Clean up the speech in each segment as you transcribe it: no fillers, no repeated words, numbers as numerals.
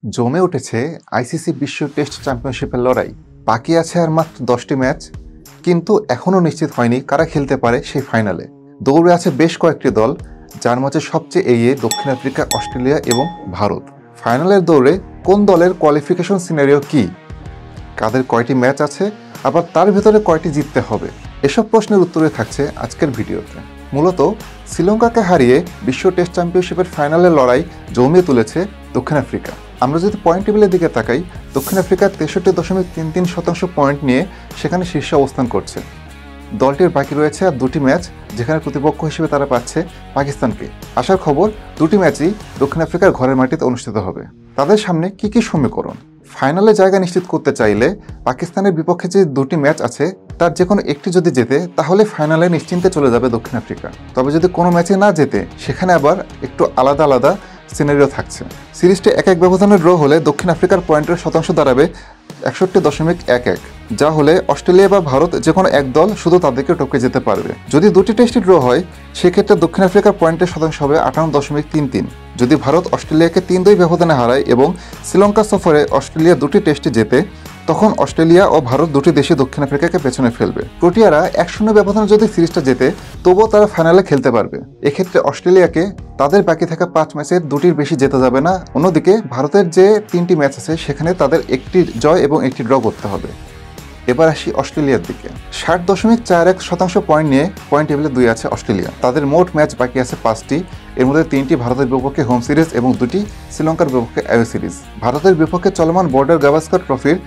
জমে উঠেছে আইসিসি বিশ্ব টেস্ট চ্যাম্পিয়নশিপের লড়াই। বাকি আছে আর মাত্র 10টি ম্যাচ, কিন্তু এখনও নিশ্চিত হয়নি কারা খেলতে পারে সেই ফাইনালে। দৌড়ে আছে বেশ কয়েকটি দল, যার মাঝে সবচেয়ে এগিয়ে দক্ষিণ আফ্রিকা, অস্ট্রেলিয়া এবং ভারত। ফাইনালের দৌড়ে কোন দলের কোয়ালিফিকেশন সিনারিও কি, কাদের কয়টি ম্যাচ আছে, আবার তার ভেতরে কয়টি জিততে হবে, এসব প্রশ্নের উত্তরে থাকছে আজকের ভিডিওতে। মূলত শ্রীলঙ্কাকে হারিয়ে বিশ্ব টেস্ট চ্যাম্পিয়নশিপের ফাইনালের লড়াই জমিয়ে তুলেছে দক্ষিণ আফ্রিকা। আমরা যদি পয়েন্ট টেবিলের দিকে তাকাই, দক্ষিণ আফ্রিকা 63.33% পয়েন্ট নিয়ে সেখানে শীর্ষে অবস্থান করছে। দলটির বাকি রয়েছে আর দুটি ম্যাচ, যেখানে প্রতিপক্ষ হিসেবে তারা পাচ্ছে পাকিস্তানকে। আসার খবর, দুটি ম্যাচই দক্ষিণ আফ্রিকার ঘরের মাটিতে অনুষ্ঠিত হবে। তাদের সামনে কি কি সমীকরণ? ফাইনালে জায়গা নিশ্চিত করতে চাইলে পাকিস্তানের বিপক্ষে যে দুটি ম্যাচ আছে তার যে কোনো একটি যদি জেতে, তাহলে ফাইনালে নিশ্চিন্তে চলে যাবে দক্ষিণ আফ্রিকা। তবে যদি কোনো ম্যাচে না জেতে, সেখানে আবার একটু আলাদা আলাদা সিনারিও থাকছে। সিরিজটি 1-1 ব্যবধানে ড্র হলে দক্ষিণ আফ্রিকার পয়েন্টের শতাংশ দাঁড়াবে 61.11, যা হলে অস্ট্রেলিয়া বা ভারত যে কোনো এক দল শুধু তাদেরকে টপকে যেতে পারবে। যদি দুটি টেস্টই ড্র হয়, সেক্ষেত্রে দক্ষিণ আফ্রিকার পয়েন্টের শতাংশ হবে 58.33। যদি ভারত অস্ট্রেলিয়াকে 3-2 ব্যবধানে হারায় এবং শ্রীলঙ্কা সফরে অস্ট্রেলিয়া দুটি টেস্টে জেতে, তখন অস্ট্রেলিয়া ও ভারত দুটি দেশে দক্ষিণ আফ্রিকাকে পেছনে ফেলবে। প্রোটিয়ারা 1-0 ব্যবধানে যদি সিরিজটা জেতে, তবুও তারা ফাইনালে খেলতে পারবে। এক্ষেত্রে অস্ট্রেলিয়াকে তাদের বাকি থাকা 5 ম্যাচের দুটির বেশি জেতা যাবে না। অন্যদিকে ভারতের যে 3টি ম্যাচ আছে, সেখানে তাদের একটি জয় এবং একটি ড্র করতে হবে। এবার আসি অস্ট্রেলিয়ার দিকে। 60.41% পয়েন্ট নিয়ে পয়েন্ট টেবিলে 2 আছে অস্ট্রেলিয়া। তাদের মোট ম্যাচ বাকি আছে 5টি, এর মধ্যে 3টি ভারতের বিপক্ষে হোম সিরিজ এবং 2টি শ্রীলঙ্কার বিপক্ষে অ্যাওয়ে সিরিজ। ভারতের বিপক্ষে চলমান বর্ডার গাভাস্কর ট্রফির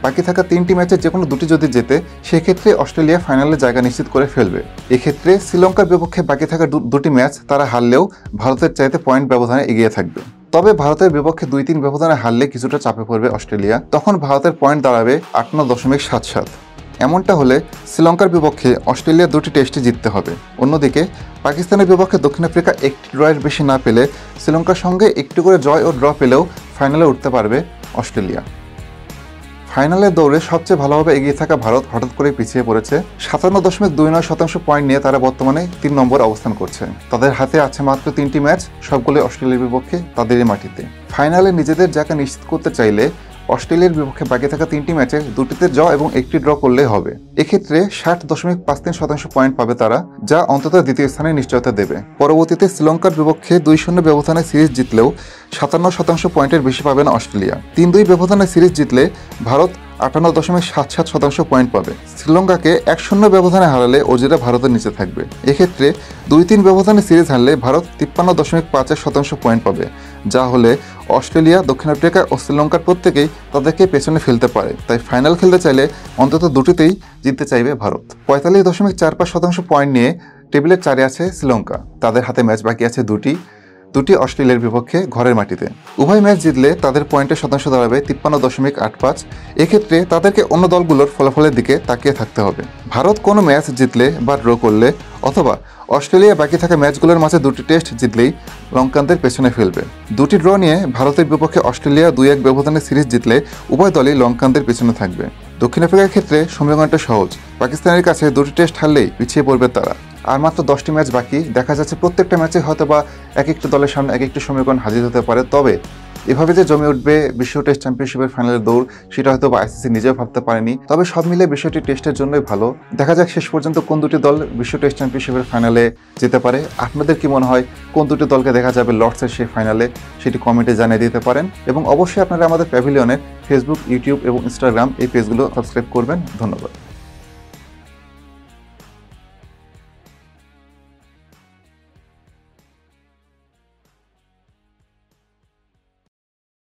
বাকি থাকা 3টি ম্যাচের যে কোনো দুটি যদি জেতে, সেক্ষেত্রে অস্ট্রেলিয়া ফাইনালে জায়গা নিশ্চিত করে ফেলবে। এক্ষেত্রে শ্রীলঙ্কার বিপক্ষে বাকি থাকা দুটি ম্যাচ তারা হারলেও ভারতের চাইতে পয়েন্ট ব্যবধানে এগিয়ে থাকবে। তবে ভারতের বিপক্ষে 2-3 ব্যবধানে হারলে কিছুটা চাপে পড়বে অস্ট্রেলিয়া। তখন ভারতের পয়েন্ট দাঁড়াবে 58.77। এমনটা হলে শ্রীলঙ্কার বিপক্ষে অস্ট্রেলিয়া দুটি টেস্টই জিততে হবে। অন্যদিকে পাকিস্তানের বিপক্ষে দক্ষিণ আফ্রিকা একটি ড্রয়ের বেশি না পেলে, শ্রীলঙ্কার সঙ্গে একটু করে জয় ও ড্র পেলেও ফাইনালে উঠতে পারবে অস্ট্রেলিয়া। ফাইনালের দৌড়ে সবচেয়ে ভালোভাবে এগিয়ে থাকা ভারত হঠাৎ করে পিছিয়ে পড়েছে। 57.29% পয়েন্ট নিয়ে তারা বর্তমানে 3 নম্বর অবস্থান করছে। তাদের হাতে আছে মাত্র 3টি ম্যাচ, সবগুলো অস্ট্রেলিয়ার বিপক্ষে তাদেরই মাটিতে। ফাইনালে নিজেদের জায়গা নিশ্চিত করতে চাইলে অস্ট্রেলিয়ার বিপক্ষে বাকি থাকা 3টি ম্যাচের 2টিতে জয় এবং একটি ড্র করলেই হবে। এক্ষেত্রে 60.53% পয়েন্ট পাবে তারা, যা অন্তত দ্বিতীয় স্থানে নিশ্চয়তা দেবে। পরবর্তীতে শ্রীলঙ্কার বিপক্ষে 2-0 ব্যবধানে সিরিজ জিতলেও 57% পয়েন্টের বেশি পাবে না অস্ট্রেলিয়া। 3-2 ব্যবধানে সিরিজ জিতলে ভারত 58.77% পয়েন্ট পাবে। শ্রীলঙ্কাকে 1-0 ব্যবধানে হারালে অজিরা ভারতের নিচে থাকবে। এক্ষেত্রে 2-3 ব্যবধানে সিরিজ হারলে ভারত 53.5% পয়েন্ট পাবে, যা হলে অস্ট্রেলিয়া, দক্ষিণ আফ্রিকা ও শ্রীলঙ্কার প্রত্যেকেই তাদেরকে পেছনে ফেলতে পারে। তাই ফাইনাল খেলতে চাইলে অন্তত দুটিতেই জিততে চাইবে ভারত। 45.45% পয়েন্ট নিয়ে টেবিলের 4-এ আছে শ্রীলঙ্কা। তাদের হাতে ম্যাচ বাকি আছে দুটি অস্ট্রেলিয়ার বিপক্ষে ঘরের মাটিতে। উভয় ম্যাচ জিতলে তাদের পয়েন্টের শতাংশ দাঁড়াবে 53.85। এক্ষেত্রে তাদেরকে অন্য দলগুলোর ফলাফলের দিকে তাকিয়ে থাকতে হবে। ভারত কোনো ম্যাচ জিতলে বা ড্র করলে, অথবা অস্ট্রেলিয়া বাকি থাকা ম্যাচগুলোর মাঝে দুটি টেস্ট জিতলেই লঙ্কানদের পেছনে ফেলবে। দুটি ড্র নিয়ে ভারতের বিপক্ষে অস্ট্রেলিয়া 2-1 ব্যবধানে সিরিজ জিতলে উভয় দলই লঙ্কানদের পেছনে থাকবে। দক্ষিণ আফ্রিকার ক্ষেত্রে সমীকরণটা সহজ। পাকিস্তানের কাছে দুটি টেস্ট হারলেই পিছিয়ে পড়বে তারা। আর মাত্র 10টি ম্যাচ বাকি। দেখা যাচ্ছে প্রত্যেকটা ম্যাচে হয়তো বা এক একটা দলের সামনে এক একটি সমীকরণ হাজির হতে পারে। তবে এভাবে যে জমে উঠবে বিশ্ব টেস্ট চ্যাম্পিয়নশিপের ফাইনালের দৌড়, সেটা হয়তো বা আইসিসি নিজেও ভাবতে পারেনি। তবে সব মিলে বিষয়টি টেস্টের জন্যই ভালো। দেখা যাক শেষ পর্যন্ত কোন দুটি দল বিশ্ব টেস্ট চ্যাম্পিয়নশিপের ফাইনালে যেতে পারে। আপনাদের কি মনে হয়, কোন দুটি দলকে দেখা যাবে লর্ডসের সেই ফাইনালে, সেটি কমেন্টে জানিয়ে দিতে পারেন। এবং অবশ্যই আপনারা আমাদের প্যাভিলিয়নের ফেসবুক, ইউটিউব এবং ইনস্টাগ্রাম এই পেজগুলো সাবস্ক্রাইব করবেন। ধন্যবাদ।